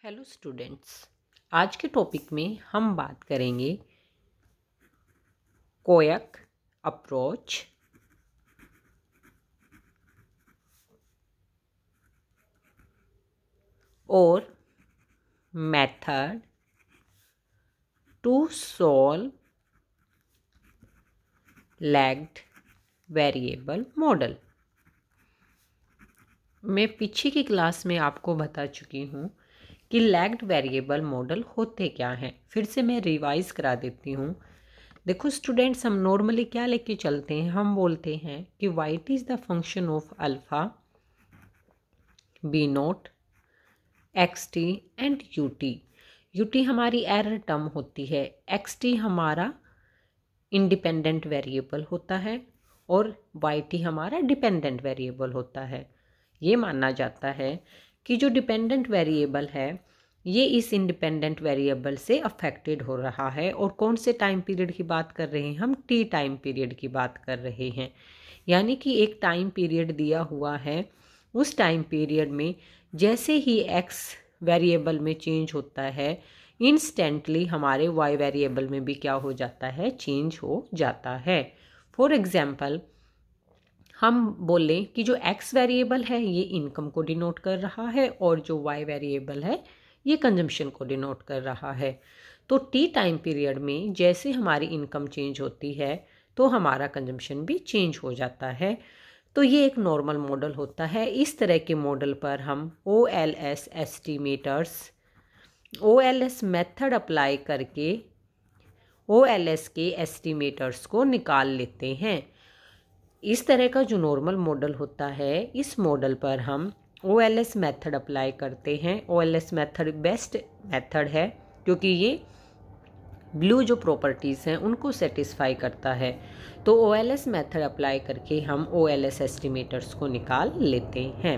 Hello students, आज के topic में हम बात करेंगे कोयक अप्रोच और method to solve lagged variable model. मैं पीछे की क्लास में आपको बता चुकी हूँ कि लैग्ड वेरिएबल मॉडल होते क्या हैं। फिर से मैं रिवाइज करा देती हूँ। देखो स्टूडेंट्स, हम नॉर्मली क्या लेके चलते हैं, हम बोलते हैं कि Y T is the function of alpha, B naught, X T and U T. U T हमारी एरर टर्म होती है, एक्स टी हमारा इंडिपेंडेंट वेरिएबल होता है और वाई टी हमारा डिपेंडेंट वेरिएबल होता है। ये माना जाता है कि जो डिपेंडेंट वेरिएबल है ये इस इंडिपेंडेंट वेरिएबल से अफेक्टेड हो रहा है। और कौन से टाइम पीरियड की बात कर रहे हैं हम? टी टाइम पीरियड की बात कर रहे हैं। यानी कि एक टाइम पीरियड दिया हुआ है, उस टाइम पीरियड में जैसे ही एक्स वेरिएबल में चेंज होता है, इंस्टेंटली हमारे वाई वेरिएबल में भी क्या हो जाता है? चेंज हो जाता है। फॉर एग्जाम्पल, हम बोलें कि जो एक्स वेरिएबल है ये इनकम को डिनोट कर रहा है और जो वाई वेरिएबल है ये कंजम्पशन को डिनोट कर रहा है। तो टी टाइम पीरियड में जैसे हमारी इनकम चेंज होती है तो हमारा कंजम्पशन भी चेंज हो जाता है। तो ये एक नॉर्मल मॉडल होता है। इस तरह के मॉडल पर हम OLS estimators, OLS method apply करके OLS के एस्टिमेटर्स को निकाल लेते हैं। इस तरह का जो नॉर्मल मॉडल होता है, इस मॉडल पर हम OLS मेथड अप्लाई करते हैं। OLS मेथड बेस्ट मेथड है क्योंकि ये ब्लू जो प्रॉपर्टीज़ हैं उनको सेटिस्फाई करता है। तो OLS मेथड अप्लाई करके हम OLS एस्टिमेटर्स को निकाल लेते हैं।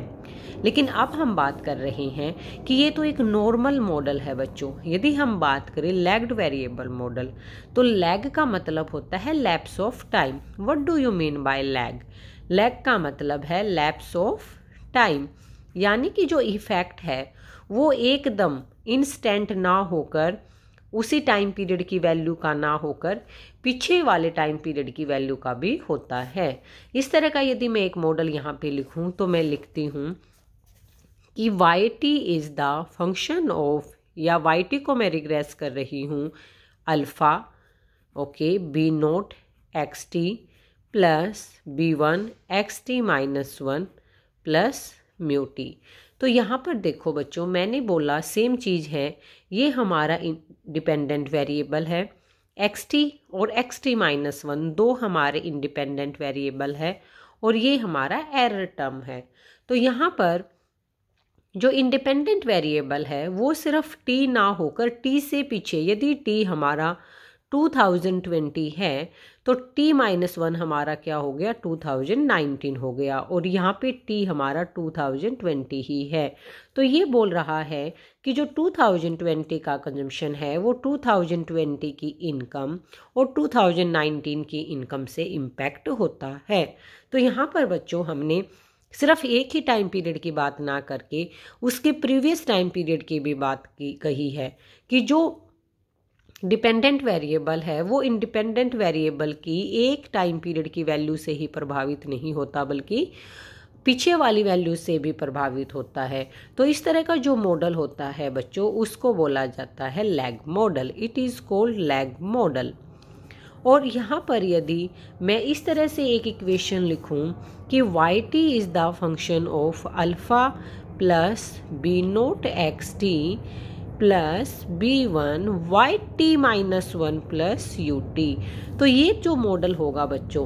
लेकिन अब हम बात कर रहे हैं कि ये तो एक नॉर्मल मॉडल है बच्चों। यदि हम बात करें लैग्ड वेरिएबल मॉडल, तो लैग का मतलब होता है lapse of time. What do you mean by lag? Lag का मतलब है लैप्स ऑफ टाइम, यानी कि जो इफेक्ट है वो एकदम इंस्टेंट ना होकर, उसी टाइम पीरियड की वैल्यू का ना होकर पीछे वाले टाइम पीरियड की वैल्यू का भी होता है। इस तरह का यदि मैं एक मॉडल यहाँ पे लिखूँ तो मैं लिखती हूँ कि Y T is the function of, या वाई टी को मैं रिग्रेस कर रही हूँ alpha, okay, B naught X T plus B one X T minus one plus mu T. तो यहाँ पर देखो बच्चों, मैंने बोला सेम चीज़ है, ये हमारा डिपेंडेंट वेरिएबल है एक्स टी और एक्स टी माइनस वन, दो हमारे इंडिपेंडेंट वेरिएबल है और ये हमारा एरर टर्म है। तो यहाँ पर जो इंडिपेंडेंट वेरिएबल है वो सिर्फ टी ना होकर टी से पीछे, यदि टी हमारा 2020 है तो t माइनस वन हमारा क्या हो गया? 2019 हो गया। और यहाँ पे t हमारा 2020 ही है। तो ये बोल रहा है कि जो 2020 का कंजम्पशन है वो 2020 की इनकम और 2019 की इनकम से इम्पैक्ट होता है। तो यहाँ पर बच्चों हमने सिर्फ एक ही टाइम पीरियड की बात ना करके उसके प्रीवियस टाइम पीरियड की भी बात कही है कि जो डिपेंडेंट वेरिएबल है वो इंडिपेंडेंट वेरिएबल की एक टाइम पीरियड की वैल्यू से ही प्रभावित नहीं होता बल्कि पीछे वाली वैल्यू से भी प्रभावित होता है। तो इस तरह का जो मॉडल होता है बच्चों उसको बोला जाता है lag model. It is called lag model. और यहाँ पर यदि मैं इस तरह से एक इक्वेशन लिखूँ कि Y T is the function of alpha plus B naught X T plus B one Y T minus one plus U T, तो ये जो मॉडल होगा बच्चों,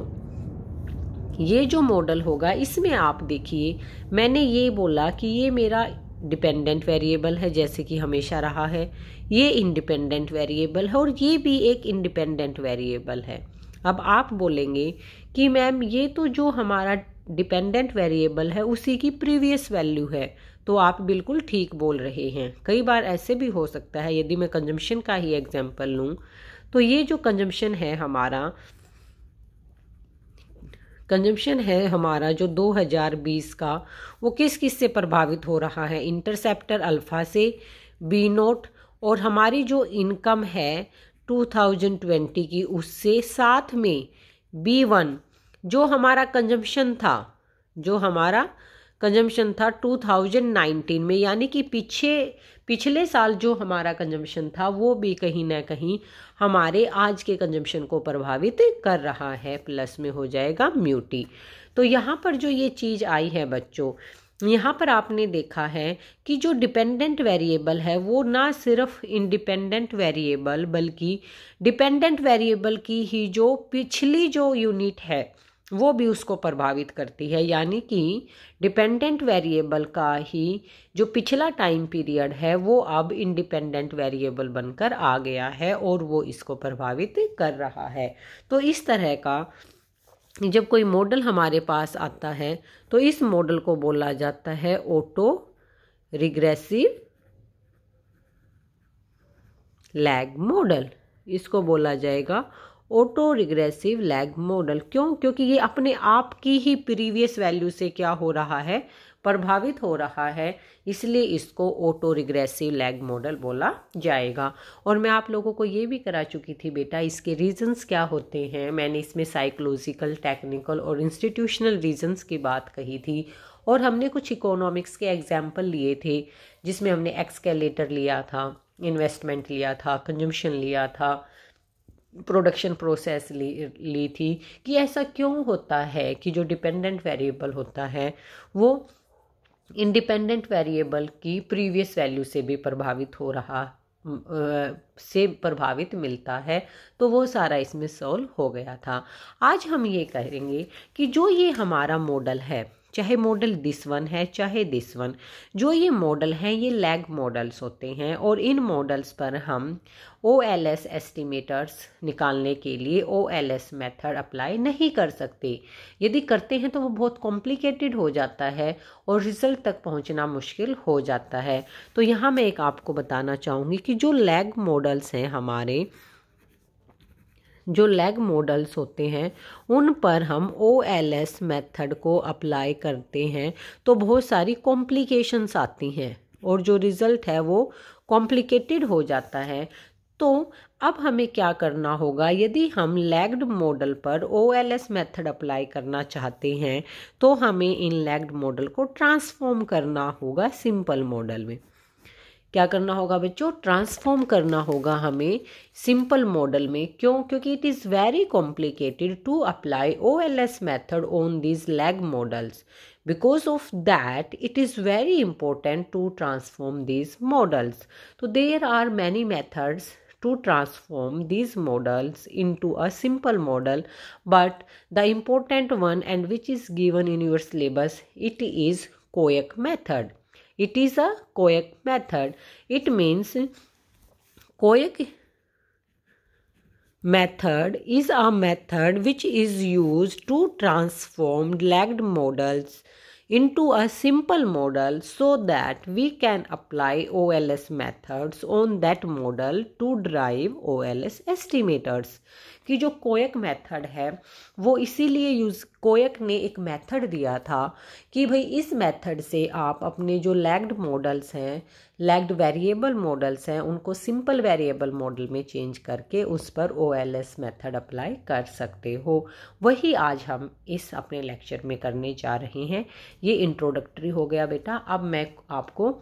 ये जो मॉडल होगा इसमें आप देखिए मैंने ये बोला कि ये मेरा डिपेंडेंट वेरिएबल है जैसे कि हमेशा रहा है, ये इंडिपेंडेंट वेरिएबल है और ये भी एक इंडिपेंडेंट वेरिएबल है। अब आप बोलेंगे कि मैम ये तो जो हमारा डिपेंडेंट वेरिएबल है उसी की प्रीवियस वैल्यू है। तो आप बिल्कुल ठीक बोल रहे हैं। कई बार ऐसे भी हो सकता है, यदि मैं कंजम्पशन का ही एग्जांपल लूँ तो ये जो कंजम्पशन है हमारा जो 2020 का, वो किस किस से प्रभावित हो रहा है? इंटरसेप्टर अल्फ़ा से, बी नोट, और हमारी जो इनकम है 2020 की, उससे साथ में B1 जो हमारा कंजम्पशन था, 2019 में, यानी कि पिछले साल जो हमारा कंजम्पशन था वो भी कहीं ना कहीं हमारे आज के कंजम्पशन को प्रभावित कर रहा है। प्लस में हो जाएगा म्यूटी। तो यहाँ पर जो ये चीज़ आई है बच्चों, यहाँ पर आपने देखा है कि जो डिपेंडेंट वेरिएबल है वो ना सिर्फ इंडिपेंडेंट वेरिएबल बल्कि डिपेंडेंट वेरिएबल की ही जो पिछली जो यूनिट है वो भी उसको प्रभावित करती है। यानी कि डिपेंडेंट वेरिएबल का ही जो पिछला टाइम पीरियड है वो अब इंडिपेंडेंट वेरिएबल बनकर आ गया है और वो इसको प्रभावित कर रहा है। तो इस तरह का जब कोई मॉडल हमारे पास आता है तो इस मॉडल को बोला जाता है ऑटो रिग्रेसिव लैग मॉडल। इसको बोला जाएगा ऑटो रिग्रेसिव लैग मॉडल। क्यों? क्योंकि ये अपने आप की ही प्रीवियस वैल्यू से क्या हो रहा है, प्रभावित हो रहा है, इसलिए इसको ऑटो रिग्रेसिव लैग मॉडल बोला जाएगा। और मैं आप लोगों को ये भी करा चुकी थी बेटा इसके रीजंस क्या होते हैं। मैंने इसमें साइकोलॉजिकल, टेक्निकल और इंस्टीट्यूशनल रीजंस की बात कही थी, और हमने कुछ इकोनॉमिक्स के एग्जाम्पल लिए थे जिसमें हमने एक्सकेलेटर लिया था, इन्वेस्टमेंट लिया था, कंजम्पशन लिया था, प्रोडक्शन प्रोसेस ली थी कि ऐसा क्यों होता है कि जो डिपेंडेंट वेरिएबल होता है वो इंडिपेंडेंट वेरिएबल की प्रीवियस वैल्यू से भी प्रभावित हो रहा से प्रभावित मिलता है। तो वो सारा इसमें सॉल्व हो गया था। आज हम ये कहेंगे कि जो ये हमारा मॉडल है, चाहे मॉडल दिस वन है चाहे दिस वन, जो ये मॉडल हैं ये लैग मॉडल्स होते हैं, और इन मॉडल्स पर हम OLS एस्टिमेटर्स निकालने के लिए OLS मेथड अप्लाई नहीं कर सकते। यदि करते हैं तो वो बहुत कॉम्प्लिकेटेड हो जाता है और रिजल्ट तक पहुंचना मुश्किल हो जाता है। तो यहाँ मैं एक आपको बताना चाहूँगी कि जो लैग मॉडल्स हैं हमारे, जो लैग मॉडल्स होते हैं उन पर हम OLS मेथड को अप्लाई करते हैं तो बहुत सारी कॉम्प्लिकेशंस आती हैं और जो रिज़ल्ट है वो कॉम्प्लिकेटेड हो जाता है। तो अब हमें क्या करना होगा, यदि हम लैग्ड मॉडल पर OLS मेथड अप्लाई करना चाहते हैं तो हमें इन लैग्ड मॉडल को ट्रांसफॉर्म करना होगा सिंपल मॉडल में। क्या करना होगा बच्चों? ट्रांसफॉर्म करना होगा हमें सिंपल मॉडल में। क्यों? क्योंकि it is very complicated to apply OLS method on these lag models. Because of that, it is very important to transform these models. So there are many methods to transform these models into a simple model, but the important one and which is given in your syllabus, it is Koyak method. It is a Koyak method. It means Koyak method is a method which is used to transform lagged models into a simple model so that we can apply OLS methods on that model to derive OLS estimators। कि जो कोयक method है वो इसीलिए कोयक ने एक method दिया था कि भाई इस मेथड से आप अपने जो लैग्ड मॉडल्स हैं, लैग्ड वेरिएबल मॉडल्स हैं, उनको सिंपल वेरिएबल मॉडल में चेंज करके उस पर OLS मेथड अप्लाई कर सकते हो। वही आज हम इस अपने लेक्चर में करने जा रहे हैं। ये इंट्रोडक्टरी हो गया बेटा। अब मैं आपको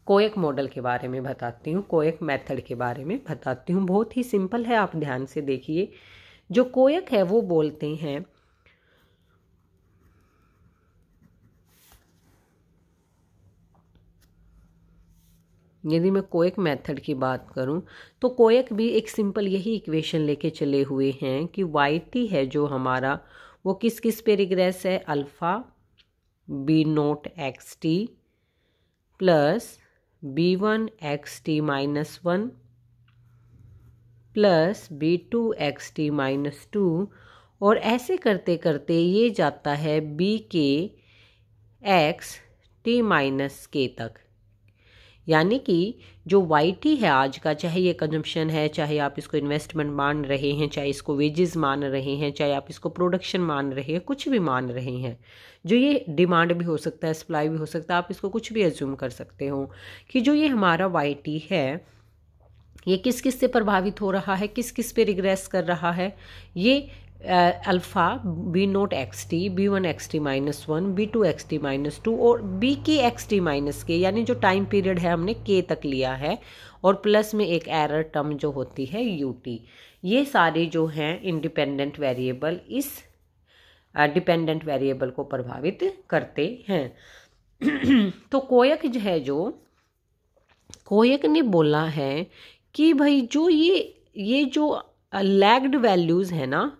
कोयक मॉडल के बारे में बताती हूँ, कोयक मेथड के बारे में बताती हूँ। बहुत ही सिंपल है, आप ध्यान से देखिए। जो कोयक है वो बोलते हैं यदि मैं कोयक मेथड की बात करूं तो कोयक भी एक सिंपल यही इक्वेशन लेके चले हुए हैं कि YT है जो हमारा वो किस किस पे रिग्रेस है, alpha B0 XT plus B1 XT minus 1 plus B2 XT minus 2, और ऐसे करते करते ये जाता है BK XT माइनस K तक। यानी कि जो YT है आज का, चाहे ये कंजम्पशन है, चाहे आप इसको इन्वेस्टमेंट मान रहे हैं, चाहे इसको वेजेस मान रहे हैं, चाहे आप इसको प्रोडक्शन मान रहे हैं, कुछ भी मान रहे हैं, जो ये डिमांड भी हो सकता है, सप्लाई भी हो सकता है, आप इसको कुछ भी एज्यूम कर सकते हो कि जो ये हमारा YT है ये किस किस से प्रभावित हो रहा है, किस किस पे रिग्रेस कर रहा है। ये alpha B0 XT, B1 XT -1, B2 XT -2 और B के XT -K, यानी जो टाइम पीरियड है हमने K तक लिया है, और प्लस में एक एरर टर्म जो होती है UT। ये सारे जो हैं इंडिपेंडेंट वेरिएबल इस डिपेंडेंट वेरिएबल को प्रभावित करते हैं। तो कोयक जो है, जो कोयक ने बोला है कि भाई जो ये जो लैग्ड वैल्यूज़ है ना,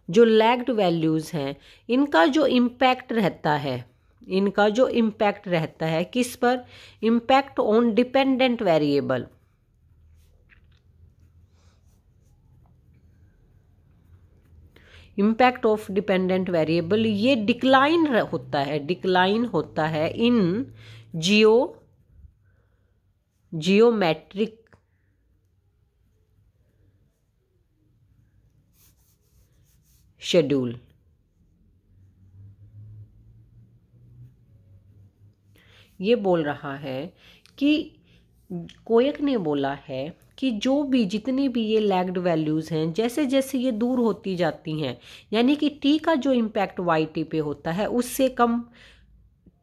जो लैग्ड वैल्यूज़ हैं, इनका जो इम्पैक्ट रहता है, इनका जो इम्पैक्ट रहता है किस पर, impact on dependent variable. Impact of dependent variable ये डिक्लाइन होता है, डिक्लाइन होता है इन जियोमेट्रिक शेड्यूल। ये बोल रहा है कि कोयक ने बोला है कि जो भी जितनी भी ये लैग्ड वैल्यूज़ हैं, जैसे जैसे ये दूर होती जाती हैं, यानी कि टी का जो इम्पैक्ट YT पे होता है उससे कम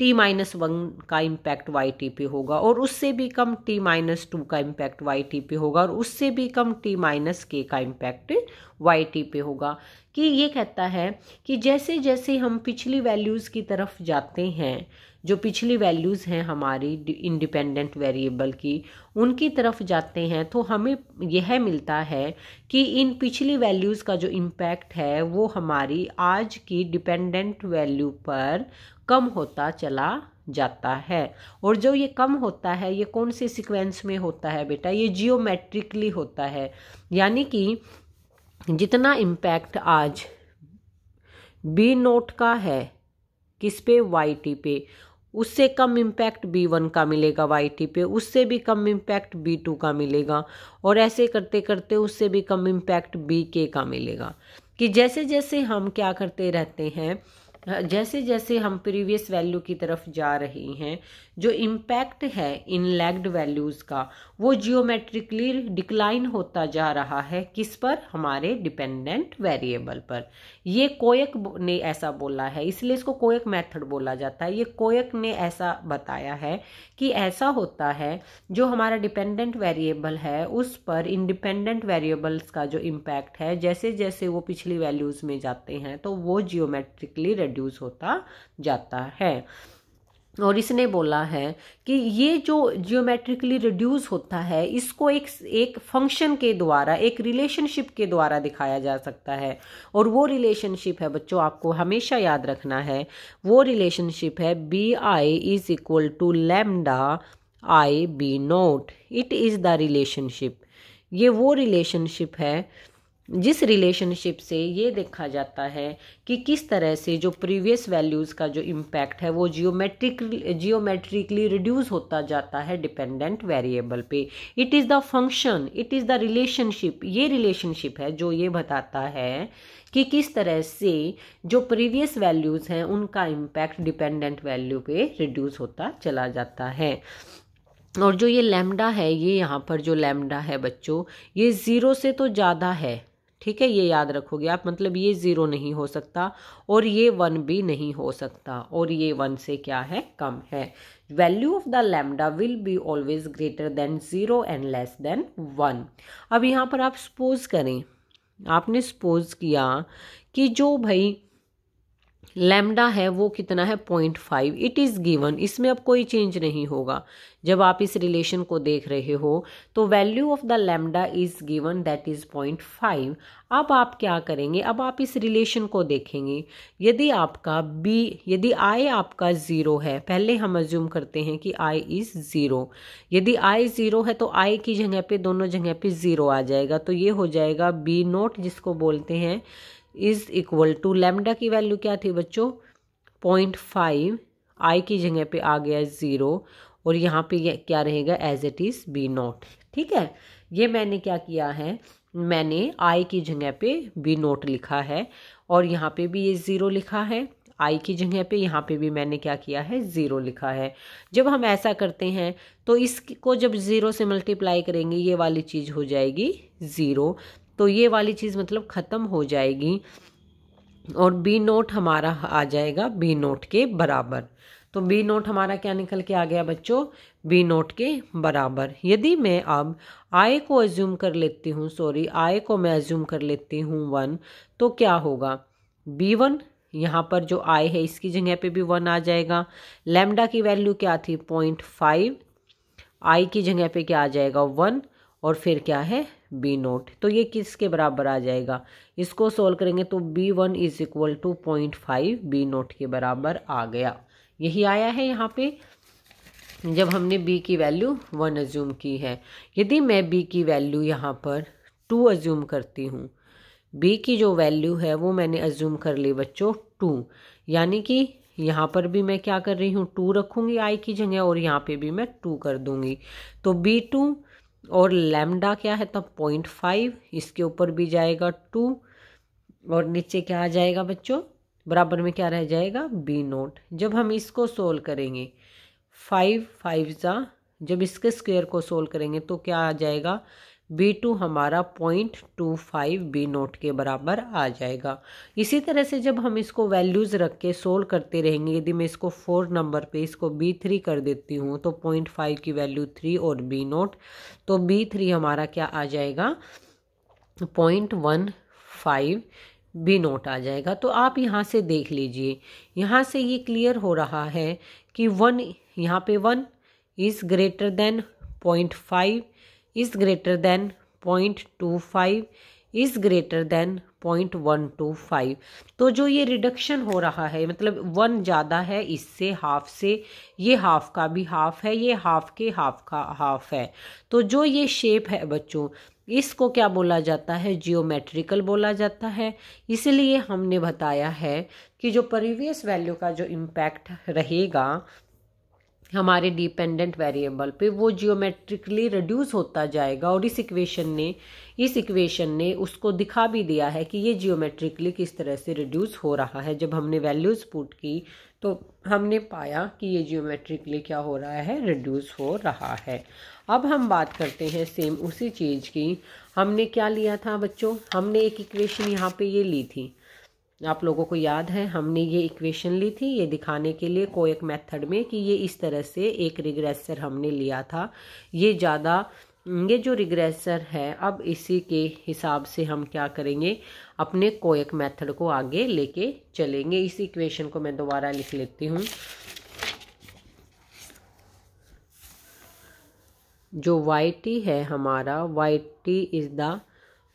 T-1 का इम्पैक्ट YT पे होगा, और उससे भी कम T-2 का इम्पैक्ट YT पे होगा, और उससे भी कम T-K का इम्पैक्ट YT पे होगा। कि ये कहता है कि जैसे जैसे हम पिछली वैल्यूज़ की तरफ जाते हैं, जो पिछली वैल्यूज़ हैं हमारी इंडिपेंडेंट वेरिएबल की, उनकी तरफ जाते हैं, तो हमें यह मिलता है कि इन पिछली वैल्यूज़ का जो इम्पैक्ट है वो हमारी आज की डिपेंडेंट वैल्यू पर कम होता चला जाता है। और जो ये कम होता है ये कौन से सीक्वेंस में होता है बेटा, ये जियोमेट्रिकली होता है, यानी कि जितना इम्पैक्ट आज B0 का है किस पे, YT पे, उससे कम इम्पैक्ट B1 का मिलेगा YT पे, उससे भी कम इम्पैक्ट B2 का मिलेगा, और ऐसे करते करते उससे भी कम इम्पैक्ट BK का मिलेगा। कि जैसे जैसे हम क्या करते रहते हैं, जैसे जैसे हम प्रीवियस वैल्यू की तरफ जा रहे हैं, जो इम्पैक्ट है इन लैग्ड वैल्यूज़ का वो जियोमेट्रिकली डिक्लाइन होता जा रहा है, किस पर, हमारे डिपेंडेंट वेरिएबल पर। ये कोयक ने ऐसा बोला है, इसलिए इसको कोयक मेथड बोला जाता है। ये कोयक ने ऐसा बताया है कि ऐसा होता है जो हमारा डिपेंडेंट वेरिएबल है उस पर इंडिपेंडेंट वेरिएबल्स का जो इम्पैक्ट है, जैसे जैसे वो पिछली वैल्यूज़ में जाते हैं तो वो जियोमेट्रिकली रिड्यूस होता जाता है। और इसने बोला है कि ये जो जियोमेट्रिकली रिड्यूस होता है इसको एक फंक्शन के द्वारा, एक रिलेशनशिप के द्वारा दिखाया जा सकता है। और वो रिलेशनशिप है बच्चों, आपको हमेशा याद रखना है, वो रिलेशनशिप है BI = lambda I B0। It is the relationship. ये वो रिलेशनशिप है जिस रिलेशनशिप से ये देखा जाता है कि किस तरह से जो प्रीवियस वैल्यूज़ का जो इम्पैक्ट है वो जियोमेट्रिकली रिड्यूस होता जाता है डिपेंडेंट वेरिएबल पे। It is the function, it is the relationship. ये रिलेशनशिप है जो ये बताता है कि किस तरह से जो प्रीवियस वैल्यूज़ हैं उनका इम्पैक्ट डिपेंडेंट वैल्यू पे रिड्यूस होता चला जाता है। और जो ये लैम्डा है, ये यहाँ पर जो लैम्डा है बच्चों, ये 0 से तो ज़्यादा है, ठीक है, ये याद रखोगे आप, मतलब ये 0 नहीं हो सकता और ये 1 भी नहीं हो सकता, और ये 1 से क्या है, कम है। Value of the lambda will be always greater than 0 and less than 1। अब यहाँ पर आप सपोज करें, आपने सपोज किया कि जो भाई लैम्डा है वो कितना है, 0.5। इट इज़ गिवन, इसमें अब कोई चेंज नहीं होगा। जब आप इस रिलेशन को देख रहे हो तो value of the lambda is given that is 0.5। अब आप क्या करेंगे, अब आप इस रिलेशन को देखेंगे। यदि I आपका 0 है, पहले हम अज्यूम करते हैं कि I इज़ 0। यदि I 0 है तो I की जगह पे, दोनों जगह पे 0 आ जाएगा, तो ये हो जाएगा B0 जिसको बोलते हैं इज़ इक्वल टू, लैम्डा की वैल्यू क्या थी बच्चों, 0.5, I की जगह पे आ गया 0, और यहाँ पे ये क्या रहेगा, as it is B naught. ठीक है, ये मैंने क्या किया है, मैंने आई की जगह पे बी नोट लिखा है और यहाँ पे भी ये ज़ीरो लिखा है। आई की जगह पे यहाँ पे भी मैंने क्या किया है, ज़ीरो लिखा है। जब हम ऐसा करते हैं तो इसको जब ज़ीरो से मल्टीप्लाई करेंगे ये वाली चीज़ हो जाएगी ज़ीरो, तो ये वाली चीज़ मतलब ख़त्म हो जाएगी और बी नोट हमारा आ जाएगा बी नोट के बराबर। तो बी नोट हमारा क्या निकल के आ गया बच्चों, बी नोट के बराबर। यदि मैं अब आई को एज्यूम कर लेती हूँ, आई को मैं एज्यूम कर लेती हूँ 1, तो क्या होगा, B1, यहाँ पर जो आई है इसकी जगह पे भी 1 आ जाएगा। लैम्डा की वैल्यू क्या थी 0.5, आई की जगह पे क्या आ जाएगा 1 और फिर क्या है बी नोट। तो ये किसके बराबर आ जाएगा, इसको सोल्व करेंगे तो B1 is equal to 0.5 B naught के बराबर आ गया। यही आया है यहाँ पे जब हमने b की वैल्यू 1 एज्यूम की है। यदि मैं b की वैल्यू यहाँ पर 2 एज्यूम करती हूँ, b की जो वैल्यू है वो मैंने एज्यूम कर ली बच्चों 2, यानी कि यहाँ पर भी मैं क्या कर रही हूँ 2 रखूँगी आई की जगह और यहाँ पे भी मैं 2 कर दूँगी। तो B2 और लैम्डा क्या है तब 0.5, इसके ऊपर भी जाएगा 2 और नीचे क्या आ जाएगा बच्चों, बराबर में क्या रह जाएगा बी नोट। जब हम इसको सोल्व करेंगे 5 जा, जब इसके स्क्वायर को सोल्व करेंगे तो क्या आ जाएगा, B2 हमारा 0.25 बी नोट के बराबर आ जाएगा। इसी तरह से जब हम इसको वैल्यूज़ रख के सोल्व करते रहेंगे, यदि मैं इसको 4 नंबर पे इसको B3 कर देती हूँ तो 0.5 की वैल्यू 3 और बी नोट, तो B3 हमारा क्या आ जाएगा 0.15 बी नोट आ जाएगा। तो आप यहाँ से देख लीजिए, यहाँ से ये क्लियर हो रहा है कि 1, यहाँ पे 1 is greater than 0.5 is greater than 0.25 is greater than 0.125। तो जो ये रिडक्शन हो रहा है मतलब 1 ज़्यादा है इससे, हाफ से, ये हाफ का भी हाफ है, ये हाफ के हाफ का हाफ है। तो जो ये शेप है बच्चों इसको क्या बोला जाता है, जियोमेट्रिकल बोला जाता है। इसलिए हमने बताया है कि जो प्रीवियस वैल्यू का जो इम्पैक्ट रहेगा हमारे डिपेंडेंट वेरिएबल पे वो जियोमेट्रिकली रिड्यूस होता जाएगा। और इस इक्वेशन ने उसको दिखा भी दिया है कि ये जियोमेट्रिकली किस तरह से रिड्यूस हो रहा है। जब हमने वैल्यूज पुट की तो हमने पाया कि ये जियोमेट्रिकली क्या हो रहा है, रिड्यूस हो रहा है। अब हम बात करते हैं सेम उसी चीज़ की। हमने क्या लिया था बच्चों, हमने एक इक्वेशन यहाँ पे ये ली थी, आप लोगों को याद है हमने ये इक्वेशन ली थी ये दिखाने के लिए कोएक मेथड में कि ये इस तरह से एक रिग्रेसर हमने लिया था। ये जो रिग्रेसर है अब इसी के हिसाब से हम क्या करेंगे, अपने कोएक मेथड को आगे लेके चलेंगे। इस इक्वेशन को मैं दोबारा लिख लेती हूँ। जो yt है हमारा, yt इज द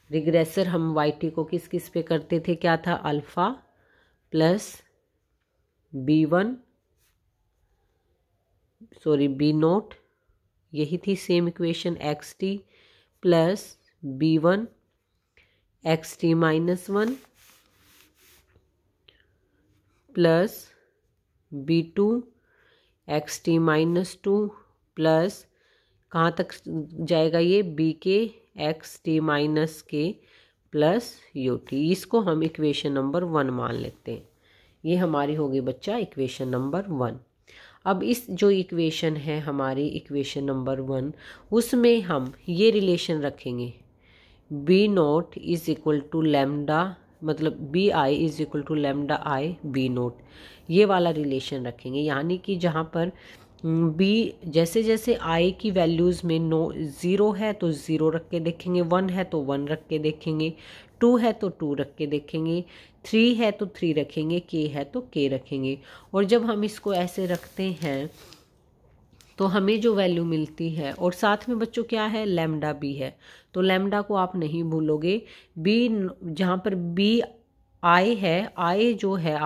रिग्रेसर। हम yt को किस किस पे करते थे, क्या था, alpha plus b1 B note, यही थी same equation, xt plus b1 xt minus 1 plus b2 xt minus 2 plus कहाँ तक जाएगा ये b के xt माइनस के प्लस ut। इसको हम इक्वेशन नंबर 1 मान लेते हैं। ये हमारी होगी बच्चा इक्वेशन नंबर 1। अब इस जो इक्वेशन है हमारी इक्वेशन नंबर 1, उसमें हम ये रिलेशन रखेंगे, B naught is equal to lambda, मतलब B I is equal to lambda I B naught, ये वाला रिलेशन रखेंगे। यानी कि जहाँ पर बी जैसे जैसे आई की वैल्यूज़ में 0 है तो 0 रख के देखेंगे, 1 है तो 1 रख के देखेंगे, 2 है तो 2 रख के देखेंगे, 3 है तो 3 रखेंगे, k है तो k रखेंगे। और जब हम इसको ऐसे रखते हैं तो हमें जो वैल्यू मिलती है, और साथ में बच्चों क्या है, लैम्डा भी है, तो लैम्डा को आप नहीं भूलोगे। बी जहाँ पर बी आई है, आई जो है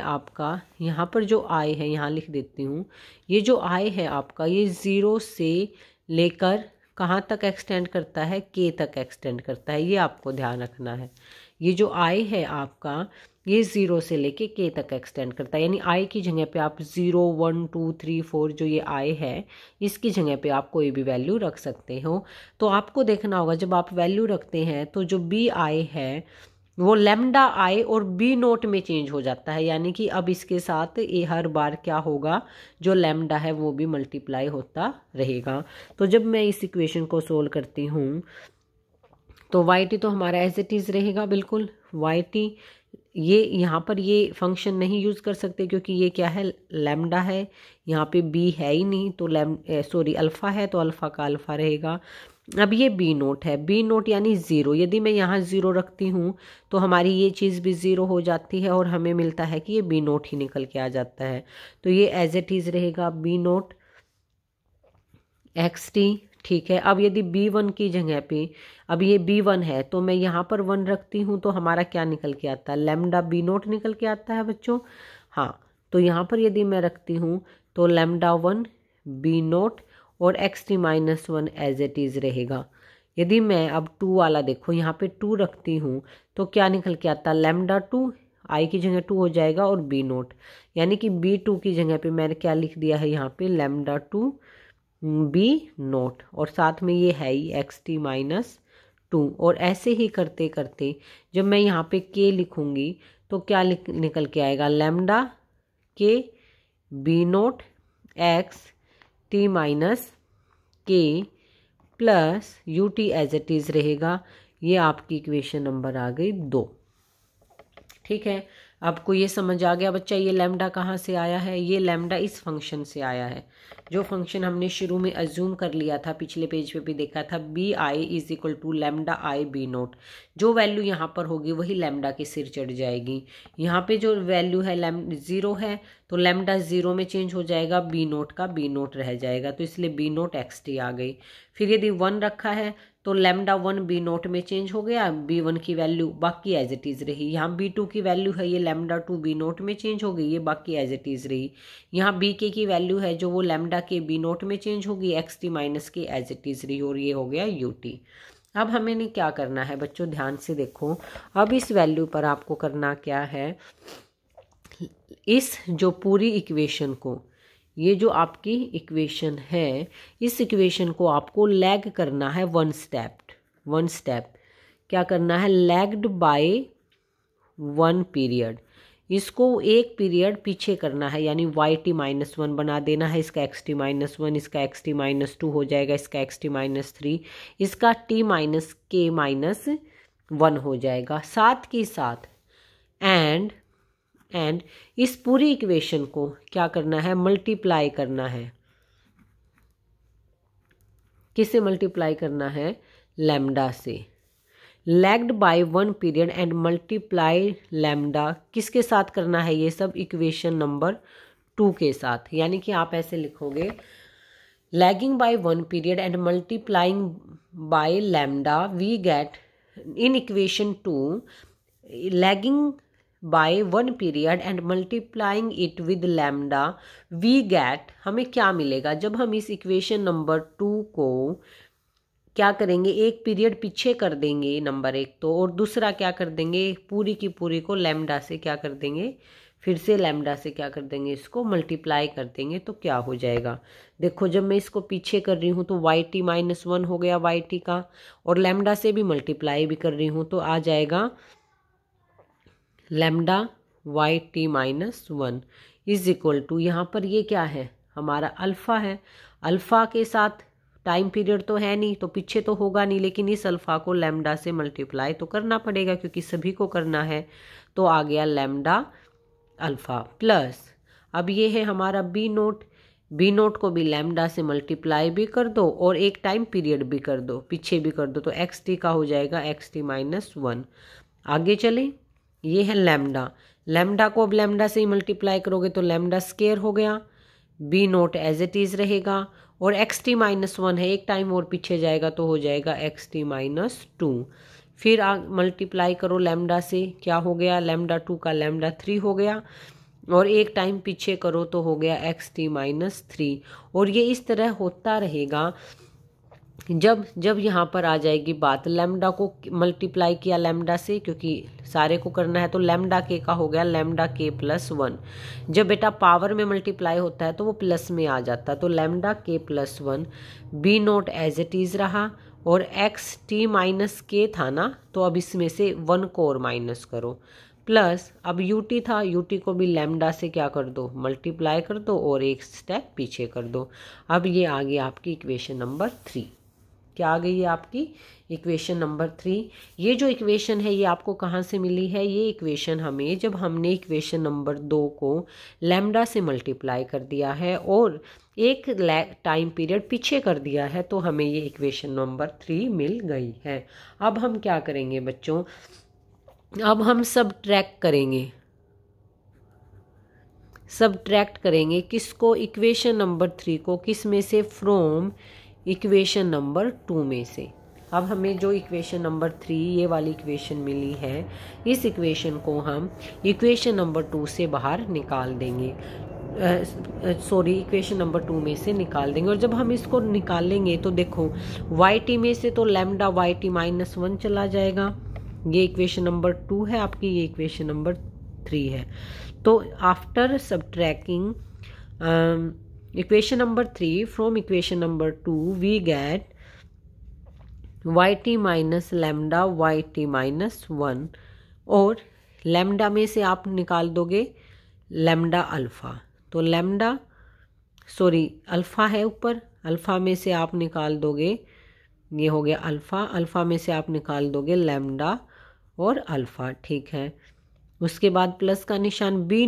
आपका यहाँ पर जो आई है, यहाँ लिख देती हूँ, ये जो आई है आपका ये 0 से लेकर कहाँ तक एक्सटेंड करता है, k तक एक्सटेंड करता है, ये आपको ध्यान रखना है। ये जो आई है आपका ये 0 से लेके k तक एक्सटेंड करता है, यानी i की जगह पे आप 0, 1, 2, 3, 4 जो ये i है इसकी जगह पे आप कोई भी वैल्यू रख सकते हो। तो आपको देखना होगा जब आप वैल्यू रखते हैं तो जो bi है वो लैम्डा i और b नोट में चेंज हो जाता है, यानी कि अब इसके साथ ये हर बार क्या होगा, जो लैम्डा है वो भी मल्टीप्लाई होता रहेगा। तो जब मैं इस इक्वेशन को सोल्व करती हूँ तो yt तो हमारा एज इट इज़ रहेगा बिल्कुल। yt ये यहाँ पर ये फंक्शन नहीं यूज़ कर सकते क्योंकि ये क्या है, लैम्डा है, यहाँ पे b है ही नहीं, तो अल्फ़ा है तो अल्फ़ा का अल्फ़ा रहेगा। अब ये b नोट है, b नोट यानी 0, यदि मैं यहाँ 0 रखती हूँ तो हमारी ये चीज़ भी 0 हो जाती है और हमें मिलता है कि ये b नोट ही निकल के आ जाता है। तो ये एज इट इज़ रहेगा b नोट xt, ठीक है। अब यदि b1 की जगह पे, अब ये b1 है तो मैं यहाँ पर 1 रखती हूँ तो हमारा क्या निकल के आता है, लैम्डा b नोट निकल के आता है बच्चों। हाँ, तो यहाँ पर यदि मैं रखती हूँ तो लैम्डा 1 b नोट और xt-1 एज इट इज़ रहेगा। यदि मैं अब 2 वाला देखो यहाँ पे 2 रखती हूँ तो क्या निकल के आता है, लैम्डा 2 i की जगह 2 हो जाएगा और b नोट, यानी कि b2 की जगह पे मैंने क्या लिख दिया है यहाँ पे, लैम्डा 2 b नोट, और साथ में ये है ही xt-2। और ऐसे ही करते करते जब मैं यहाँ पे k लिखूँगी तो क्या निकल के आएगा, lambda k b naught xt-k plus ut as it is रहेगा। ये आपकी इक्वेशन नंबर आ गई 2, ठीक है। आपको ये समझ आ गया बच्चा, ये लैम्डा कहाँ से आया है, ये लैम्डा इस फंक्शन से आया है, जो फंक्शन हमने शुरू में अज्यूम कर लिया था, पिछले पेज पे भी देखा था, B I is equal to lambda I B naught. जो वैल्यू यहाँ पर होगी वही लैम्डा के सिर चढ़ जाएगी। यहाँ पे जो वैल्यू है 0 है तो लैम्डा 0 में चेंज हो जाएगा, बी नोट का बी नोट रह जाएगा, तो इसलिए बी नोट एक्स टी आ गई। फिर यदि 1 रखा है तो लैम्डा 1 बी नोट में चेंज हो गया, b1 की वैल्यू बाकी एज इट इज़ रही। यहाँ b2 की वैल्यू है ये लैम्डा 2 बी नोट में चेंज हो गई, ये बाकी एज इट इज़ रही। यहाँ bk की वैल्यू है जो वो लैम्डा के बी नोट में चेंज होगी, xt-के एज इट इज़ रही, और ये हो गया ut। अब हमें क्या करना है बच्चों, ध्यान से देखो। अब इस वैल्यू पर आपको करना क्या है, इस जो पूरी इक्वेशन को, ये जो आपकी इक्वेशन है, इस इक्वेशन को आपको लैग करना है 1 स्टेप। क्या करना है, लैग्ड बाय 1 पीरियड, इसको 1 पीरियड पीछे करना है, यानी yt-1 बना देना है। इसका xt-1, इसका xt-2 हो जाएगा, इसका xt-3, इसका t-k-1 हो जाएगा। साथ के साथ एंड इस पूरी इक्वेशन को क्या करना है, मल्टीप्लाई करना है। किससे मल्टीप्लाई करना है, लैम्डा से। Lagged by 1 period and multiply lambda, किसके साथ करना है ये सब, इक्वेशन नंबर 2 के साथ। यानी कि आप ऐसे लिखोगे, lagging by 1 period and multiplying by lambda we get, in equation 2 lagging by 1 period and multiplying it with lambda we get, हमें क्या मिलेगा, जब हम इस इक्वेशन नंबर 2 को क्या करेंगे, 1 पीरियड पीछे कर देंगे नंबर 1 तो, और दूसरा क्या कर देंगे, पूरी की पूरी को लैम्डा से क्या कर देंगे, फिर से लैम्डा से क्या कर देंगे, इसको मल्टीप्लाई कर देंगे। तो क्या हो जाएगा, देखो जब मैं इसको पीछे कर रही हूँ तो yt-1 हो गया yt का, और लैम्डा से भी मल्टीप्लाई भी कर रही हूँ तो आ जाएगा lambda yt-1 is equal to, यहाँ पर ये क्या है, हमारा अल्फ़ा है। अल्फ़ा के साथ टाइम पीरियड तो है नहीं तो पीछे तो होगा नहीं, लेकिन इस अल्फ़ा को लैम्डा से मल्टीप्लाई तो करना पड़ेगा क्योंकि सभी को करना है। तो आ गया लैम्डा अल्फ़ा प्लस, अब ये है हमारा बी नोट को भी लैम्डा से मल्टीप्लाई भी कर दो और एक टाइम पीरियड भी कर दो, पीछे भी कर दो, तो xt का हो जाएगा xt-1। आगे चलें, ये है लैम्डा को अब लैम्डा से ही मल्टीप्लाई करोगे तो लैम्डा स्क्वायर हो गया, B naught as it is रहेगा, और xt-1 है, एक टाइम और पीछे जाएगा तो हो जाएगा xt-2। फिर मल्टीप्लाई करो लैम्डा से, क्या हो गया, लैम्डा 2 का लैम्डा 3 हो गया, और एक टाइम पीछे करो तो हो गया xt-3। और ये इस तरह होता रहेगा जब जब यहाँ पर आ जाएगी बात, लैम्डा को मल्टीप्लाई किया लैम्डा से, क्योंकि सारे को करना है, तो लैम्डा के का हो गया लैम्डा के प्लस 1। जब बेटा पावर में मल्टीप्लाई होता है तो वो प्लस में आ जाता है, तो लैम्डा के plus 1 B naught as it is रहा, और एक्स टी माइनस के था ना, तो अब इसमें से 1 को और माइनस करो, प्लस अब यू टी था, यू टी को भी लैम्डा से क्या कर दो, मल्टीप्लाई कर दो और एक स्टेप पीछे कर दो। अब ये आ गई आपकी इक्वेशन नंबर 3। क्या आ गई है आपकी इक्वेशन नंबर 3। ये जो इक्वेशन है ये आपको कहाँ से मिली है, ये इक्वेशन हमें जब हमने इक्वेशन नंबर 2 को लैम्डा से मल्टीप्लाई कर दिया है और एक टाइम पीरियड पीछे कर दिया है, तो हमें ये इक्वेशन नंबर 3 मिल गई है। अब हम क्या करेंगे बच्चों, अब हम सब्ट्रैक्ट करेंगे किसको, इक्वेशन नंबर 3 को, किस में से, फ्रॉम इक्वेशन नंबर 2 में से। अब हमें जो इक्वेशन नंबर 3 ये वाली इक्वेशन मिली है, इस इक्वेशन को हम इक्वेशन नंबर 2 से बाहर निकाल देंगे, इक्वेशन नंबर 2 में से निकाल देंगे। और जब हम इसको निकालेंगे तो देखो वाई टी में से तो लैम्डा वाई टी माइनस 1 चला जाएगा, ये इक्वेशन नंबर 2 है आपकी, ये इक्वेशन नंबर 3 है। तो after subtracting equation number 3 from equation number 2 we get Y T minus lambda Y T minus 1, और लैम्डा में से आप निकाल दोगे लैम्डा अल्फ़ा, तो अल्फ़ा है ऊपर, अल्फ़ा में से आप निकाल दोगे, ये हो गया अल्फ़ा, अल्फ़ा में से आप निकाल दोगे लैम्डा और अल्फ़ा, ठीक है। उसके बाद प्लस का निशान, बी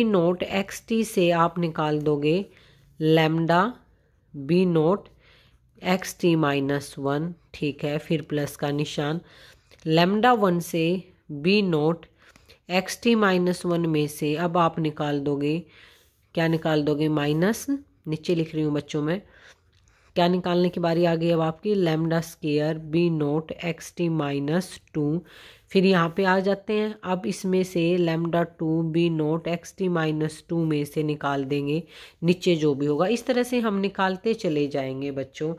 नोट एक्स टी से आप निकाल दोगे lambda B naught X T minus 1, ठीक है। फिर प्लस का निशान, लैम्डा 1 से B naught X T minus 1 में से अब आप निकाल दोगे, क्या निकाल दोगे, माइनस, नीचे लिख रही हूँ बच्चों में, क्या निकालने की बारी आ गई अब आपकी, lambda square B naught X T minus 2। फिर यहाँ पे आ जाते हैं, अब इसमें से lambda 2 B naught X T minus 2 में से निकाल देंगे नीचे जो भी होगा, इस तरह से हम निकालते चले जाएंगे बच्चों।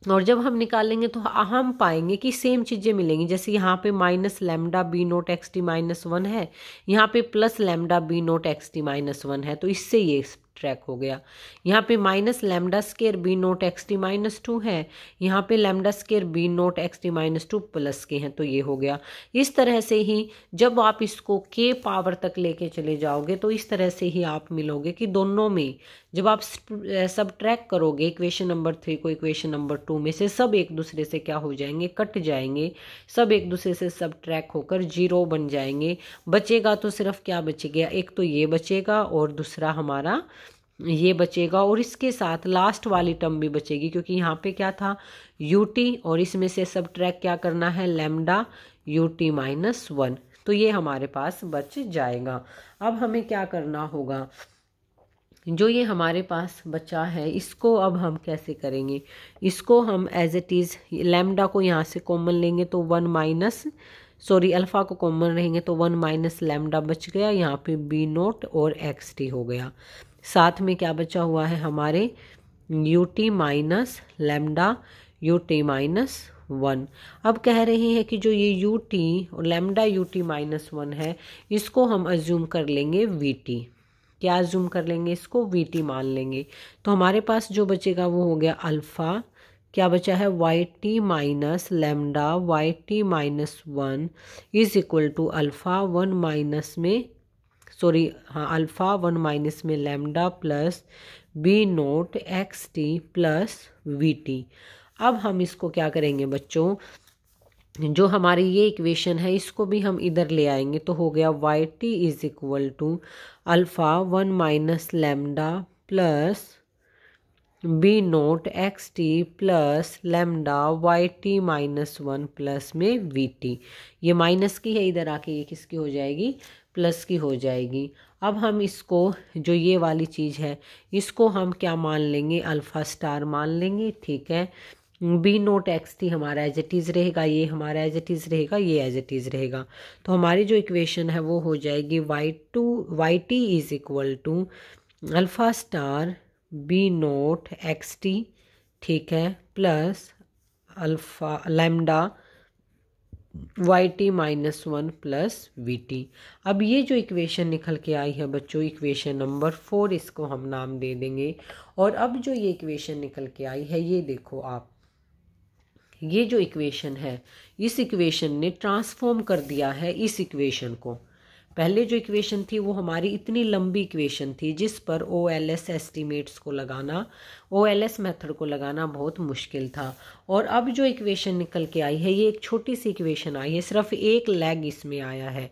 और जब हम निकालेंगे तो हम पाएंगे कि सेम चीज़ें मिलेंगी, जैसे यहाँ पे minus lambda B naught X T minus 1 है, यहाँ पे plus lambda B naught X T minus 1 है, तो इससे ये ट्रैक हो गया। यहाँ पे minus lambda square B naught X T minus 2 है, यहाँ पे lambda square B naught X T minus 2 plus के हैं, तो ये हो गया। इस तरह से ही जब आप इसको के पावर तक लेके चले जाओगे तो इस तरह से ही आप मिलोगे कि दोनों में जब आप सब्ट्रैक्ट करोगे इक्वेशन नंबर 3 को इक्वेशन नंबर 2 में से, सब एक दूसरे से क्या हो जाएंगे, कट जाएंगे, सब एक दूसरे से सब्ट्रैक्ट होकर 0 बन जाएंगे। बचेगा तो सिर्फ क्या बचेगा, एक तो ये बचेगा और दूसरा हमारा ये बचेगा, और इसके साथ लास्ट वाली टर्म भी बचेगी, क्योंकि यहाँ पे क्या था यूटी, और इसमें से सब्ट्रैक्ट क्या करना है, लैम्डा यूटी माइनस 1, तो ये हमारे पास बच जाएगा। अब हमें क्या करना होगा, जो ये हमारे पास बचा है इसको अब हम कैसे करेंगे, इसको हम एज इट इज़ लैम्डा को यहाँ से कॉमन लेंगे तो अल्फ़ा को कॉमन रहेंगे तो 1 माइनस लैम्डा बच गया, यहाँ पे बी नोट और एक्स टी हो गया, साथ में क्या बचा हुआ है हमारे U T minus lambda U T minus 1। अब कह रहे हैं कि जो ये यू टी और लैम्डा यू टी माइनस 1 है, इसको हम अज्यूम कर लेंगे वी टी, क्या अज्यूम कर लेंगे, इसको वी टी मान लेंगे, तो हमारे पास जो बचेगा वो हो गया अल्फ़ा, क्या बचा है Y T minus lambda Y T minus 1 is equal to alpha 1 minus में अल्फ़ा 1 माइनस में lambda plus B naught X T plus V T. अब हम इसको क्या करेंगे बच्चों, जो हमारी ये इक्वेशन है इसको भी हम इधर ले आएंगे, तो हो गया Y T is equal to alpha 1 minus lambda plus B naught X T plus lambda Y T minus 1 plus में वी टी। ये माइनस की है, इधर आके ये किसकी हो जाएगी, प्लस की हो जाएगी। अब हम इसको जो ये वाली चीज़ है इसको हम क्या मान लेंगे, अल्फ़ा स्टार मान लेंगे, ठीक है। बी नोट एक्स टी हमारा एज इट इज़ रहेगा, ये हमारा एज इट इज़ रहेगा, ये एज इट इज़ रहेगा, तो हमारी जो इक्वेशन है वो हो जाएगी Y T is equal to alpha star B naught X T, ठीक है, plus alpha lambda YT-1 plus VT। अब ये जो इक्वेशन निकल के आई है बच्चों, इक्वेशन नंबर 4 इसको हम नाम दे देंगे। और अब जो ये इक्वेशन निकल के आई है, ये देखो आप, ये जो इक्वेशन है, इस इक्वेशन ने ट्रांसफॉर्म कर दिया है इस इक्वेशन को। पहले जो इक्वेशन थी वो हमारी इतनी लंबी इक्वेशन थी जिस पर OLS एस्टीमेट्स को लगाना, OLS मेथड को लगाना बहुत मुश्किल था। और अब जो इक्वेशन निकल के आई है, ये एक छोटी सी इक्वेशन आई है, सिर्फ एक लैग इसमें आया है।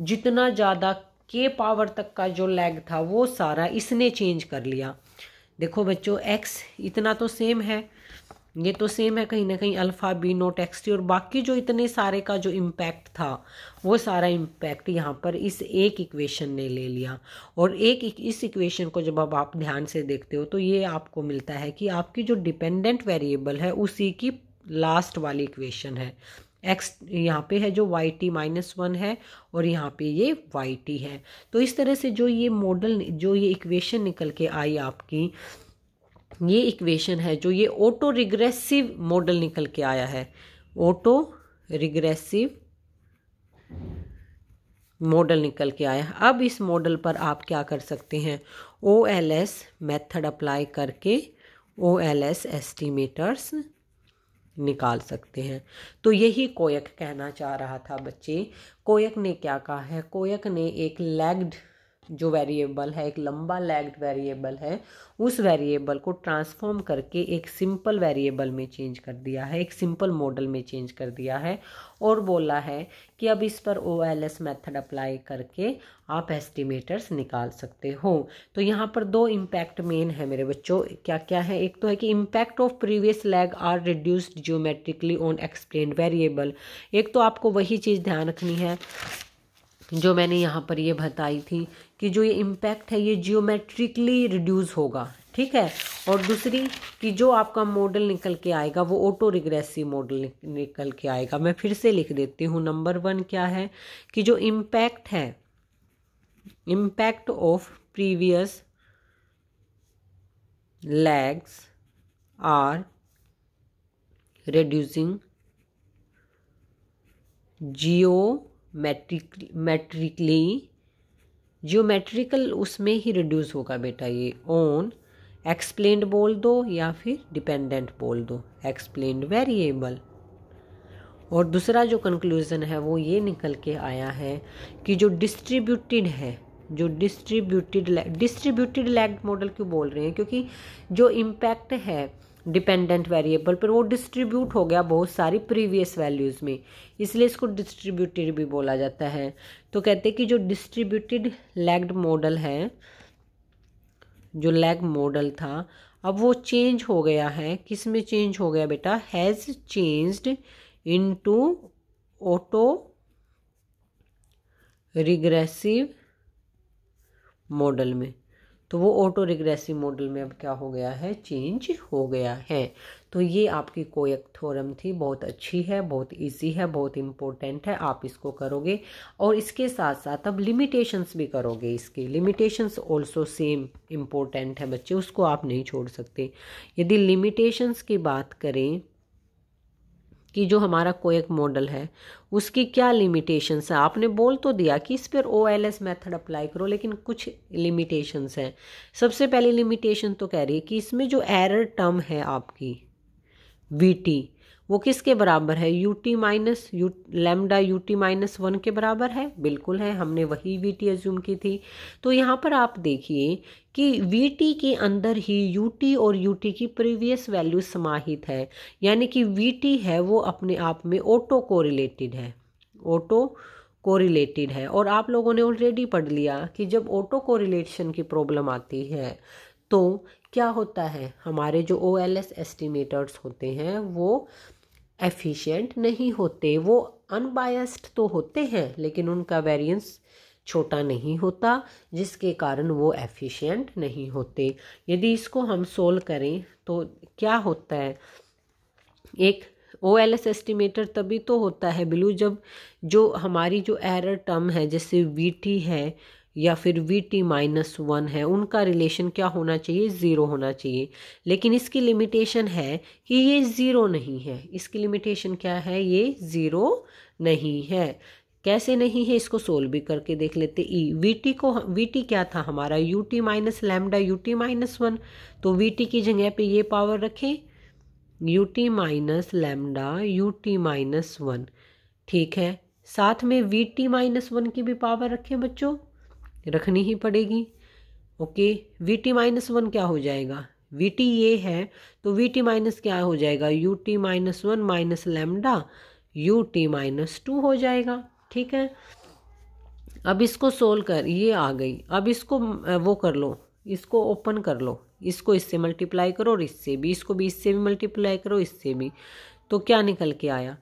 जितना ज़्यादा K पावर तक का जो लैग था वो सारा इसने चेंज कर लिया। देखो बच्चों, x इतना तो सेम है, ये तो सेम है कहीं ना कहीं, alpha B naught X T, और बाकी जो इतने सारे का जो इम्पैक्ट था वो सारा इम्पैक्ट यहाँ पर इस एक इक्वेशन ने ले लिया। और इस इक्वेशन को जब अब आप ध्यान से देखते हो तो ये आपको मिलता है कि आपकी जो डिपेंडेंट वेरिएबल है उसी की लास्ट वाली इक्वेशन है। एक्स यहाँ पे है जो YT-1 है और यहाँ पे ये YT है। तो इस तरह से जो ये मॉडल, जो ये इक्वेशन निकल के आई आपकी, ये इक्वेशन है जो ये ऑटो रिग्रेसिव मॉडल निकल के आया है, ऑटो रिग्रेसिव मॉडल निकल के आया है। अब इस मॉडल पर आप क्या कर सकते हैं, OLS मेथड अप्लाई करके OLS एस्टिमेटर्स निकाल सकते हैं। तो यही कोयक कहना चाह रहा था बच्चे। कोयक ने क्या कहा है, कोयक ने एक लैग्ड जो वेरिएबल है, एक लंबा लैग्ड वेरिएबल है, उस वेरिएबल को ट्रांसफॉर्म करके एक सिंपल वेरिएबल में चेंज कर दिया है, एक सिंपल मॉडल में चेंज कर दिया है। और बोला है कि अब इस पर OLS मेथड अप्लाई करके आप एस्टिमेटर्स निकाल सकते हो। तो यहाँ पर दो इम्पैक्ट मेन है मेरे बच्चों, क्या क्या है। एक तो है कि impact of previous lag are reduced geometrically on explained variable. एक तो आपको वही चीज़ ध्यान रखनी है जो मैंने यहाँ पर ये बताई थी कि जो ये इम्पैक्ट है ये जियोमेट्रिकली रिड्यूस होगा, ठीक है। और दूसरी कि जो आपका मॉडल निकल के आएगा वो ऑटो रिग्रेसिव मॉडल निकल के आएगा। मैं फिर से लिख देती हूँ। नंबर 1 क्या है कि जो इम्पैक्ट है, impact of previous lags are reducing geometrical उसमें ही रिड्यूस होगा बेटा ये, ऑन एक्सप्लेन्ड बोल दो या फिर डिपेंडेंट बोल दो, एक्सप्लेन्ड वेरिएबल। और दूसरा जो कंक्लूजन है वो ये निकल के आया है कि जो डिस्ट्रीब्यूटेड है, जो डिस्ट्रीब्यूटेड लैग्ड मॉडल क्यों बोल रहे हैं, क्योंकि जो इम्पैक्ट है डिपेंडेंट वेरिएबल पर वो डिस्ट्रीब्यूट हो गया बहुत सारी प्रीवियस वैल्यूज़ में, इसलिए इसको डिस्ट्रीब्यूटेड भी बोला जाता है। तो कहते हैं कि जो डिस्ट्रीब्यूटेड लैग्ड मॉडल है, जो लैग मॉडल था, अब वो चेंज हो गया है। किस में चेंज हो गया बेटा, has changed into auto regressive model में। तो वो ऑटो रिग्रेसिव मॉडल में अब क्या हो गया है, चेंज हो गया है। तो ये आपकी कोयक थ्योरम थी, बहुत अच्छी है, बहुत इजी है, बहुत इम्पोर्टेंट है, आप इसको करोगे। और इसके साथ साथ अब लिमिटेशंस भी करोगे। इसकी लिमिटेशंस ऑल्सो सेम इम्पोर्टेंट है बच्चे, उसको आप नहीं छोड़ सकते। यदि लिमिटेशंस की बात करें कि जो हमारा कोयक मॉडल है उसकी क्या लिमिटेशंस है, आपने बोल तो दिया कि इस पर OLS मेथड अप्लाई करो, लेकिन कुछ लिमिटेशंस हैं। सबसे पहली लिमिटेशन तो कह रही है कि इसमें जो एरर टर्म है आपकी VT, वो किसके बराबर है, लैम्डा UT-1 के बराबर है। बिल्कुल है, हमने वही VT एज्यूम की थी। तो यहाँ पर आप देखिए कि VT के अंदर ही UT और UT की प्रीवियस वैल्यू समाहित है, यानी कि VT है वो अपने आप में ऑटो कोरिलेटेड है, ऑटो कोरिलेटेड है। और आप लोगों ने ऑलरेडी पढ़ लिया कि जब ऑटो कोरिलेशन की प्रॉब्लम आती है तो क्या होता है, हमारे जो OLS एस्टिमेटर्स होते हैं वो एफिशिएंट नहीं होते, वो अनबायस्ड तो होते हैं लेकिन उनका वेरिएंस छोटा नहीं होता, जिसके कारण वो एफिशिएंट नहीं होते। यदि इसको हम सोल्व करें तो क्या होता है, एक OLS एस्टिमेटर तभी तो होता है बिलू जब जो हमारी जो एरर टर्म है, जैसे VT है, या फिर VT-1 है, उनका रिलेशन क्या होना चाहिए, 0 होना चाहिए। लेकिन इसकी लिमिटेशन है कि ये 0 नहीं है। इसकी लिमिटेशन क्या है, ये 0 नहीं है। कैसे नहीं है, इसको सोल्व भी करके देख लेते। VT क्या था हमारा, UT माइनस लैम्डा UT-1। तो VT की जगह पे ये पावर रखें, UT माइनस लैम्डा UT-1, ठीक है। साथ में VT-1 की भी पावर रखें बच्चों, रखनी ही पड़ेगी। ओके, VT-1 क्या हो जाएगा, VT ये है तो VT माइनस क्या हो जाएगा, UT-1 माइनस लैम्डा UT-2 हो जाएगा, ठीक है। अब इसको सोल्व कर, ये आ गई। अब इसको वो कर लो, इसको ओपन कर लो, इसको इससे मल्टीप्लाई करो और इससे भी, इसको भी इससे भी मल्टीप्लाई करो, इससे भी। तो क्या निकल के आया,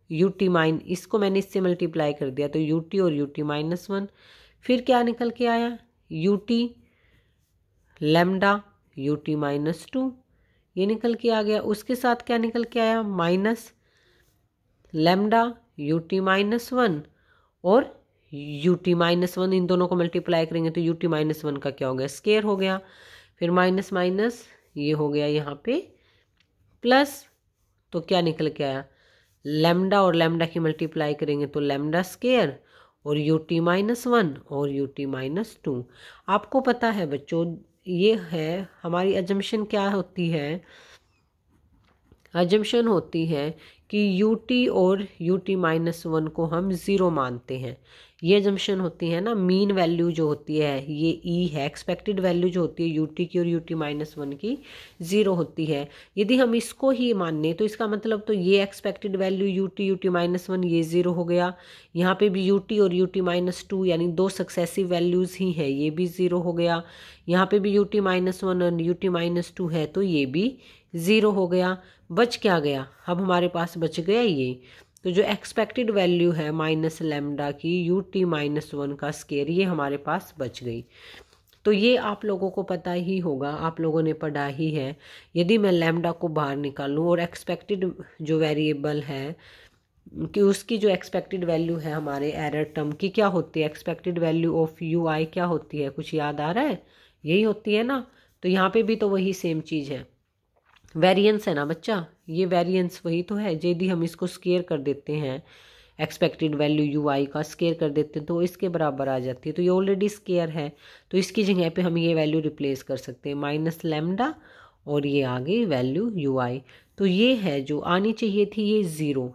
UT माइन, इसको मैंने इससे मल्टीप्लाई कर दिया तो UT और UT-1। फिर क्या निकल के आया, UT लैम्डा UT-2, ये निकल के आ गया। उसके साथ क्या निकल के आया, माइनस लैम्डा UT-1 और UT-1, इन दोनों को मल्टीप्लाई करेंगे तो UT-1 का क्या हो गया, स्केयर हो गया। फिर माइनस माइनस ये हो गया यहाँ पे प्लस, तो क्या निकल के आया, लैम्डा और लैम्डा की मल्टीप्लाई करेंगे तो लैम्डा स्केयर और UT-1 और UT-2। आपको पता है बच्चों, ये है हमारी अजम्पशन, क्या होती है, अजम्पशन होती है कि UT और UT-1 को हम 0 मानते हैं। ये अजम्पशन होती है ना। मीन वैल्यू जो होती है ये E है, एक्सपेक्टेड वैल्यू जो होती है UT की और UT-1 की 0 होती है। यदि हम इसको ही माने तो इसका मतलब तो ये एक्सपेक्टेड वैल्यू UT UT-1 ये 0 हो गया। यहाँ पे भी UT और UT-2 यानी दो सक्सेसिव वैल्यूज़ ही है, ये भी 0 हो गया। यहाँ पे भी UT-1 और UT-2 है तो ये भी 0 हो गया। बच क्या गया, अब हमारे पास बच गया ये। तो जो एक्सपेक्टेड वैल्यू है माइनस लैम्डा की UT-1 का स्केयर, ये हमारे पास बच गई। तो ये आप लोगों को पता ही होगा, आप लोगों ने पढ़ा ही है। यदि मैं लैम्डा को बाहर निकालूं और एक्सपेक्टेड जो वेरिएबल है कि उसकी जो एक्सपेक्टेड वैल्यू है हमारे एरर टर्म की क्या होती है, एक्सपेक्टेड वैल्यू ऑफ UI क्या होती है, कुछ याद आ रहा है, यही होती है ना। तो यहाँ पे भी तो वही सेम चीज़ है, वेरिएंस है ना बच्चा, ये वेरिएंस वही तो है। यदि हम इसको स्केयर कर देते हैं, एक्सपेक्टेड वैल्यू UI का स्केयर कर देते हैं तो इसके बराबर आ जाती है। तो ये ऑलरेडी स्केयर है तो इसकी जगह पे हम ये वैल्यू रिप्लेस कर सकते हैं, माइनस लैम्डा और ये आ गई वैल्यू UI। तो ये है जो आनी चाहिए थी, ये 0।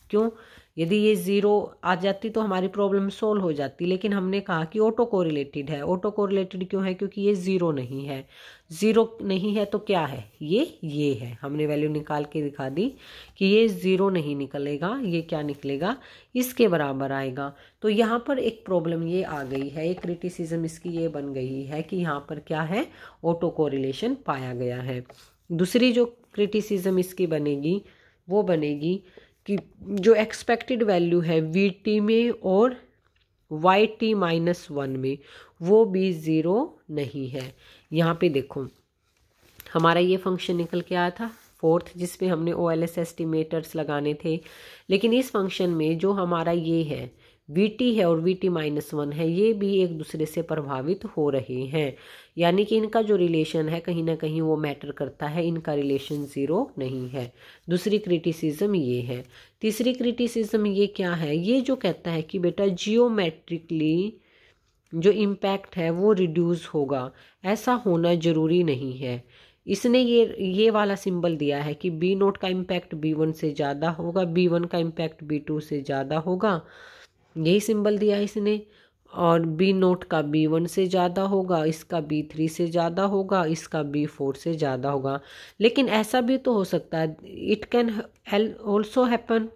क्यों, यदि ये 0 आ जाती तो हमारी प्रॉब्लम सोल्व हो जाती। लेकिन हमने कहा कि ऑटो कोरिलेटेड है। ऑटो कोरिलेटेड क्यों है, क्योंकि ये 0 नहीं है। 0 नहीं है तो क्या है, ये है। हमने वैल्यू निकाल के दिखा दी कि ये 0 नहीं निकलेगा, ये क्या निकलेगा, इसके बराबर आएगा। तो यहाँ पर एक प्रॉब्लम ये आ गई है, एक क्रिटिसिज्म इसकी ये बन गई है कि यहाँ पर क्या है, ऑटो कोरिलेशन पाया गया है। दूसरी जो क्रिटिसिज्म इसकी बनेगी वो बनेगी कि जो एक्सपेक्टेड वैल्यू है VT में और YT-1 में वो भी 0 नहीं है। यहाँ पे देखो हमारा ये फंक्शन निकल के आया था 4th, जिस पे हमने OLS एस्टिमेटर्स लगाने थे। लेकिन इस फंक्शन में जो हमारा ये है VT है और VT-1 है, ये भी एक दूसरे से प्रभावित हो रहे हैं। यानी कि इनका जो रिलेशन है कहीं ना कहीं वो मैटर करता है, इनका रिलेशन 0 नहीं है। दूसरी क्रिटिसिज्म ये है। तीसरी क्रिटिसिज्म ये क्या है, ये जो कहता है कि बेटा जियोमेट्रिकली जो इम्पैक्ट है वो रिड्यूस होगा। ऐसा होना ज़रूरी नहीं है। इसने ये वाला सिंबल दिया है कि B0 का इम्पैक्ट B1 से ज़्यादा होगा, B1 का इम्पैक्ट B2 से ज़्यादा होगा, यही सिंबल दिया है इसने। और B0 का B1 से ज़्यादा होगा, इसका B3 से ज़्यादा होगा, इसका B4 से ज़्यादा होगा। लेकिन ऐसा भी तो हो सकता है, इट कैन ऑल्सो हैपन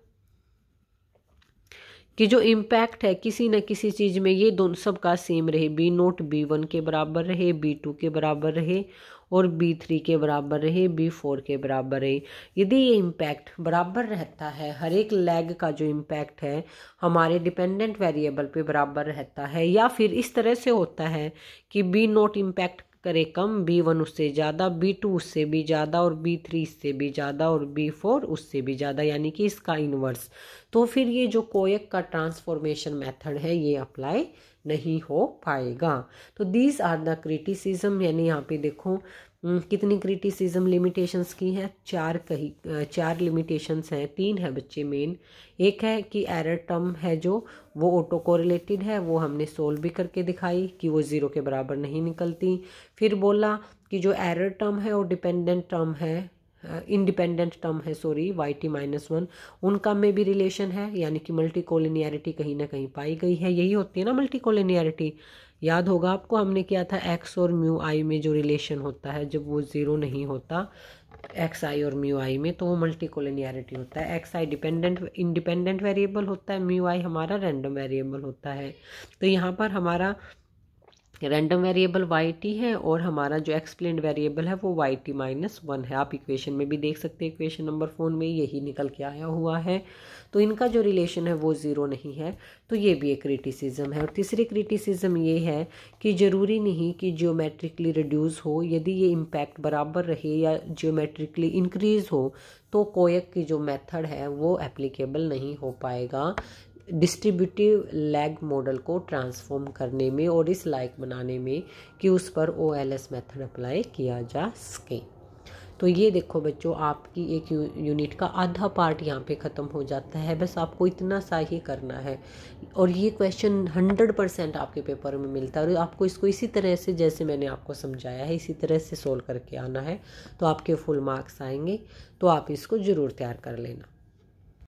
कि जो इम्पैक्ट है किसी न किसी चीज़ में ये दोनों सबका सेम रहे, B0 B1 के बराबर रहे, B2 के बराबर रहे और B3 के बराबर रहे, B4 के बराबर रहे। यदि ये इम्पैक्ट बराबर रहता है, हर एक लैग का जो इम्पैक्ट है हमारे डिपेंडेंट वेरिएबल पे बराबर रहता है, या फिर इस तरह से होता है कि B0 इम्पैक्ट करे कम, B1 उससे ज़्यादा, B2 उससे भी ज़्यादा और B3 इससे भी ज़्यादा और B4 उससे भी ज़्यादा, यानी कि इसका इन्वर्स, तो फिर ये जो कोएक का ट्रांसफॉर्मेशन मेथड है ये अप्लाई नहीं हो पाएगा। तो दीज आर द क्रिटिसिज्म, यानी यहाँ पे देखो कितनी क्रिटिसिज्म लिमिटेशंस की है, चार लिमिटेशंस हैं, 3 है बच्चे मेन। एक है कि एरर टर्म है जो वो ऑटो कोरिलेटेड है, वो हमने सोल्व भी करके दिखाई कि वो 0 के बराबर नहीं निकलती। फिर बोला कि जो एरर टर्म है और डिपेंडेंट टर्म है, इंडिपेंडेंट टर्म है सॉरी, YT-1, उनका में भी रिलेशन है, यानी कि मल्टी कोलिनियरिटी कहीं ना कहीं पाई गई है। यही होती है ना मल्टी कोलिनियरिटी, याद होगा आपको हमने किया था एक्स और म्यू आई में जो रिलेशन होता है जब वो 0 नहीं होता एक्स आई और म्यू आई में, तो वो मल्टी कोलिनियरिटी होता है। एक्स आई इंडिपेंडेंट वेरिएबल होता है, म्यू आई हमारा रैंडम वेरिएबल होता है। तो यहाँ पर हमारा रैंडम वेरिएबल YT है और हमारा जो एक्सप्लेन्ड वेरिएबल है वो YT-1 है। आप इक्वेशन में भी देख सकते हैं, इक्वेशन नंबर 4 में यही निकल के आया हुआ है। तो इनका जो रिलेशन है वो 0 नहीं है, तो ये भी एक क्रिटिसिज्म है। और तीसरी क्रिटिसिज्म ये है कि ज़रूरी नहीं कि जियोमेट्रिकली रिड्यूस हो, यदि ये इम्पैक्ट बराबर रहे या जियोमेट्रिकली इंक्रीज हो तो कोएक की जो मेथड है वो एप्लीकेबल नहीं हो पाएगा डिस्ट्रीब्यूटिव लैग मॉडल को ट्रांसफॉर्म करने में और इस लायक बनाने में कि उस पर OLS मेथड अप्लाई किया जा सके। तो ये देखो बच्चों, आपकी एक यूनिट का आधा पार्ट यहाँ पे ख़त्म हो जाता है। बस आपको इतना सा ही करना है और ये क्वेश्चन 100% आपके पेपर में मिलता है और आपको इसको इसी तरह से जैसे मैंने आपको समझाया है इसी तरह से सोल्व करके आना है, तो आपके फुल मार्क्स आएंगे। तो आप इसको ज़रूर तैयार कर लेना।